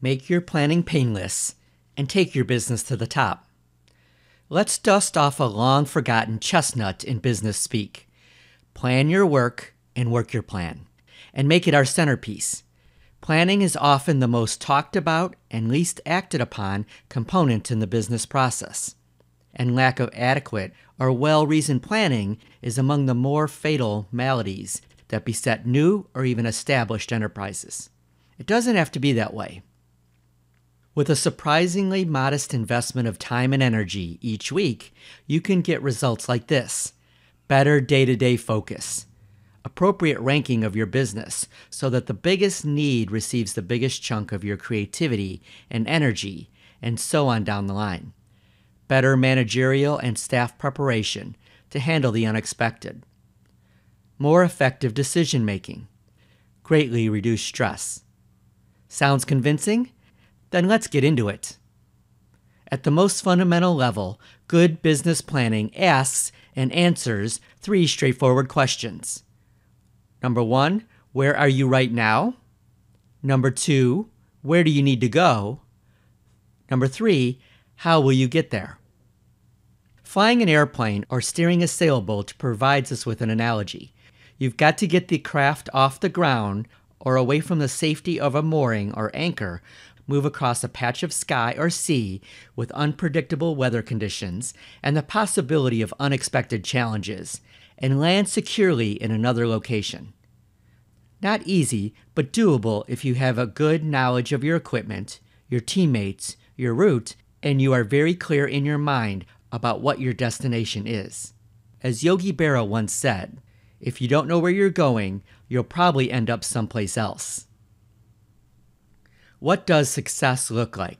Make your planning painless and take your business to the top. Let's dust off a long-forgotten chestnut in business speak. Plan your work and work your plan, and make it our centerpiece. Planning is often the most talked about and least acted upon component in the business process, and lack of adequate or well-reasoned planning is among the more fatal maladies that beset new or even established enterprises. It doesn't have to be that way. With a surprisingly modest investment of time and energy each week, you can get results like this: better day-to-day focus, appropriate ranking of your business so that the biggest need receives the biggest chunk of your creativity and energy, and so on down the line. Better managerial and staff preparation to handle the unexpected. More effective decision-making. Greatly reduced stress. Sounds convincing? Then let's get into it. At the most fundamental level, good business planning asks and answers 3 straightforward questions. Number 1, where are you right now? Number 2, where do you need to go? Number 3, how will you get there? Flying an airplane or steering a sailboat provides us with an analogy. You've got to get the craft off the ground or away from the safety of a mooring or anchor, move across a patch of sky or sea with unpredictable weather conditions and the possibility of unexpected challenges, and land securely in another location. Not easy, but doable if you have a good knowledge of your equipment, your teammates, your route, and you are very clear in your mind about what your destination is. As Yogi Berra once said, if you don't know where you're going, you'll probably end up someplace else. What does success look like?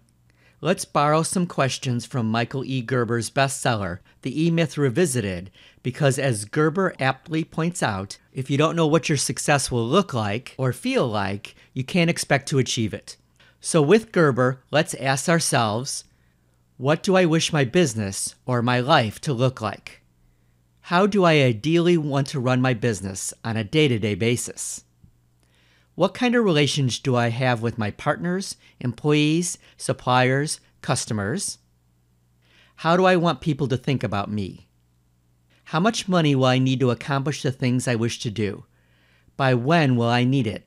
Let's borrow some questions from Michael E. Gerber's bestseller, The E-Myth Revisited, because as Gerber aptly points out, if you don't know what your success will look like or feel like, you can't expect to achieve it. So with Gerber, let's ask ourselves, what do I wish my business or my life to look like? How do I ideally want to run my business on a day-to-day basis? What kind of relations do I have with my partners, employees, suppliers, customers? How do I want people to think about me? How much money will I need to accomplish the things I wish to do? By when will I need it?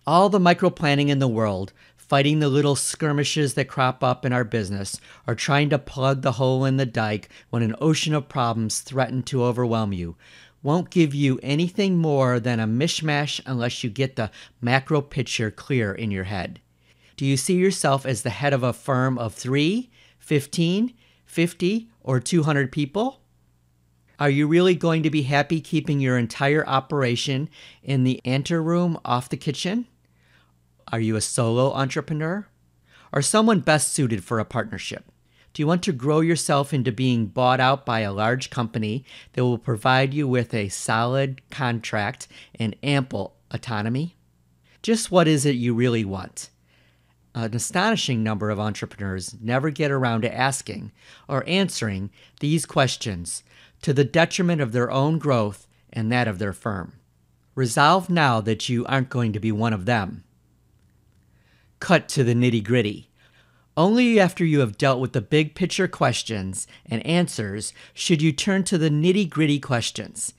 All the micro-planning in the world, fighting the little skirmishes that crop up in our business, or trying to plug the hole in the dike when an ocean of problems threaten to overwhelm you, won't give you anything more than a mishmash unless you get the macro picture clear in your head. Do you see yourself as the head of a firm of 3, 15, 50, or 200 people? Are you really going to be happy keeping your entire operation in the anteroom off the kitchen? Are you a solo entrepreneur? Or someone best suited for a partnership? Do you want to grow yourself into being bought out by a large company that will provide you with a solid contract and ample autonomy? Just what is it you really want? An astonishing number of entrepreneurs never get around to asking or answering these questions, to the detriment of their own growth and that of their firm. Resolve now that you aren't going to be one of them. Cut to the nitty-gritty. Only after you have dealt with the big picture questions and answers should you turn to the nitty-gritty questions.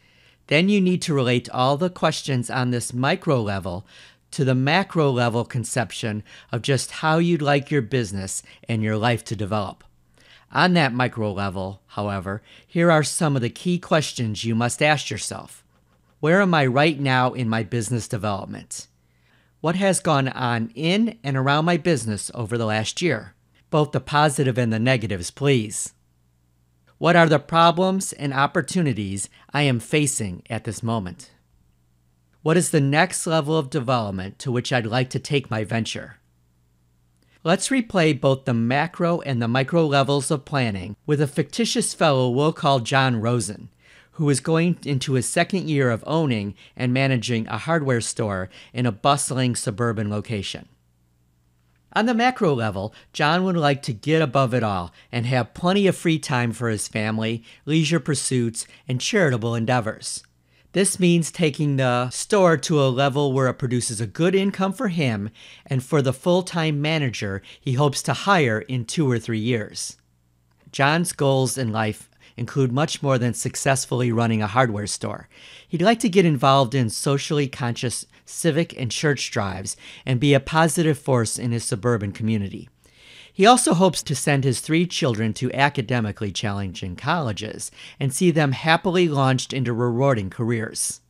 Then you need to relate all the questions on this micro level to the macro level conception of just how you'd like your business and your life to develop. On that micro level, however, here are some of the key questions you must ask yourself. Where am I right now in my business development? What has gone on in and around my business over the last year? Both the positive and the negatives, please. What are the problems and opportunities I am facing at this moment? What is the next level of development to which I'd like to take my venture? Let's replay both the macro and the micro levels of planning with a fictitious fellow we'll call John Rosen, who is going into his 2nd year of owning and managing a hardware store in a bustling suburban location. On the macro level, John would like to get above it all and have plenty of free time for his family, leisure pursuits, and charitable endeavors. This means taking the store to a level where it produces a good income for him and for the full-time manager he hopes to hire in 2 or 3 years. John's goals in life include much more than successfully running a hardware store. He'd like to get involved in socially conscious civic and church drives and be a positive force in his suburban community. He also hopes to send his 3 children to academically challenging colleges and see them happily launched into rewarding careers.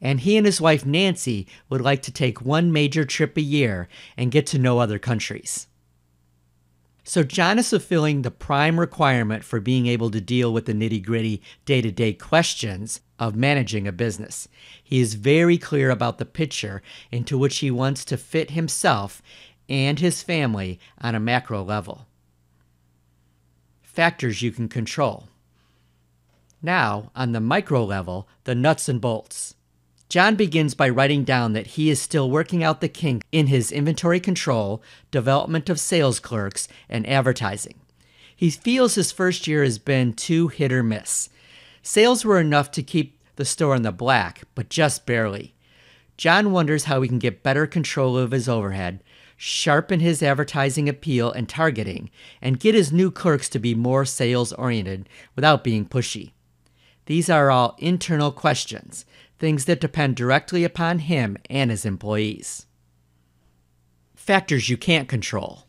And he and his wife Nancy would like to take 1 major trip a year and get to know other countries. So John is fulfilling the prime requirement for being able to deal with the nitty-gritty day-to-day questions of managing a business. He is very clear about the picture into which he wants to fit himself and his family on a macro level. Factors you can control. Now, on the micro level, the nuts and bolts. John begins by writing down that he is still working out the kink in his inventory control, development of sales clerks, and advertising. He feels his first year has been too hit or miss. Sales were enough to keep the store in the black, but just barely. John wonders how he can get better control of his overhead, sharpen his advertising appeal and targeting, and get his new clerks to be more sales-oriented without being pushy. These are all internal questions, things that depend directly upon him and his employees. Factors you can't control.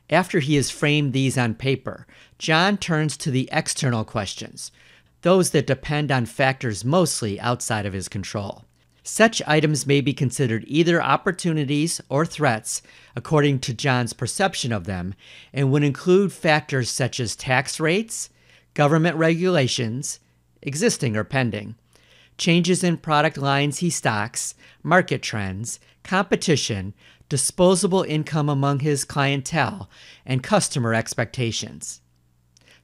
After he has framed these on paper, John turns to the external questions, those that depend on factors mostly outside of his control. Such items may be considered either opportunities or threats according to John's perception of them, and would include factors such as tax rates, government regulations, existing or pending, changes in product lines he stocks, market trends, competition, disposable income among his clientele, and customer expectations.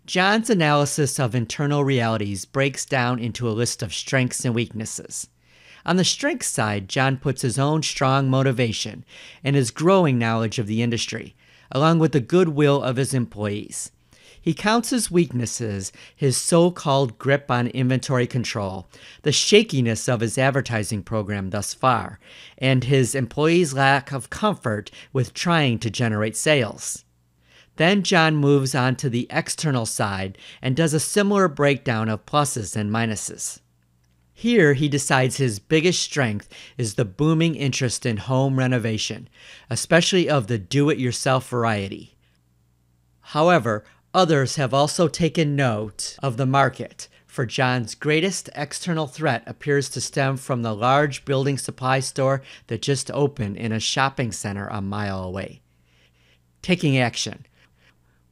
John's analysis of internal realities breaks down into a list of strengths and weaknesses. On the strengths side, John puts his own strong motivation and his growing knowledge of the industry, along with the goodwill of his employees. He counts as weaknesses his so-called grip on inventory control, the shakiness of his advertising program thus far, and his employees' lack of comfort with trying to generate sales. Then John moves on to the external side and does a similar breakdown of pluses and minuses. Here he decides his biggest strength is the booming interest in home renovation, especially of the do-it-yourself variety. However, others have also taken note of the market, for John's greatest external threat appears to stem from the large building supply store that just opened in a shopping center a mile away. Taking action.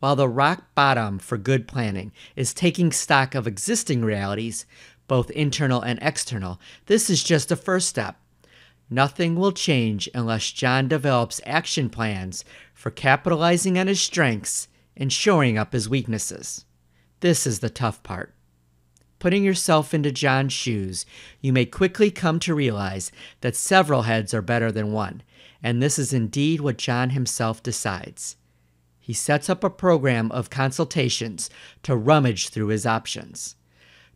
While the rock bottom for good planning is taking stock of existing realities, both internal and external, this is just a first step. Nothing will change unless John develops action plans for capitalizing on his strengths and shoring up his weaknesses. This is the tough part. Putting yourself into John's shoes, you may quickly come to realize that several heads are better than one, and this is indeed what John himself decides. He sets up a program of consultations to rummage through his options.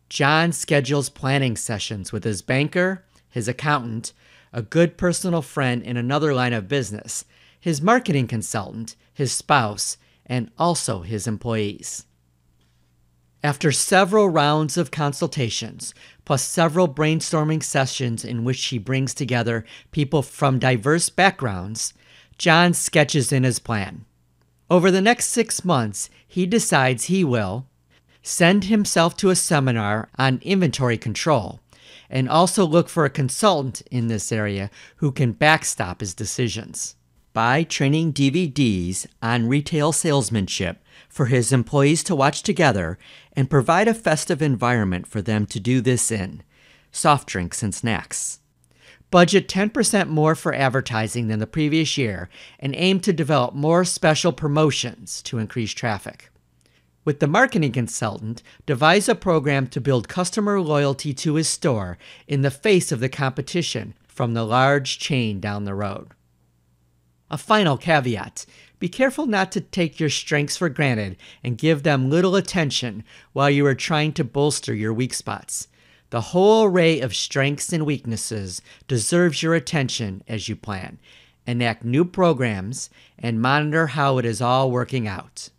John schedules planning sessions with his banker, his accountant, a good personal friend in another line of business, his marketing consultant, his spouse, and also his employees. After several rounds of consultations, plus several brainstorming sessions in which he brings together people from diverse backgrounds, John sketches in his plan. Over the next 6 months, he decides he will send himself to a seminar on inventory control, and also look for a consultant in this area who can backstop his decisions. Buy training DVDs on retail salesmanship for his employees to watch together and provide a festive environment for them to do this in, soft drinks and snacks. Budget 10% more for advertising than the previous year and aim to develop more special promotions to increase traffic. With the marketing consultant, devise a program to build customer loyalty to his store in the face of the competition from the large chain down the road. A final caveat: be careful not to take your strengths for granted and give them little attention while you are trying to bolster your weak spots. The whole array of strengths and weaknesses deserves your attention as you plan, enact new programs, and monitor how it is all working out.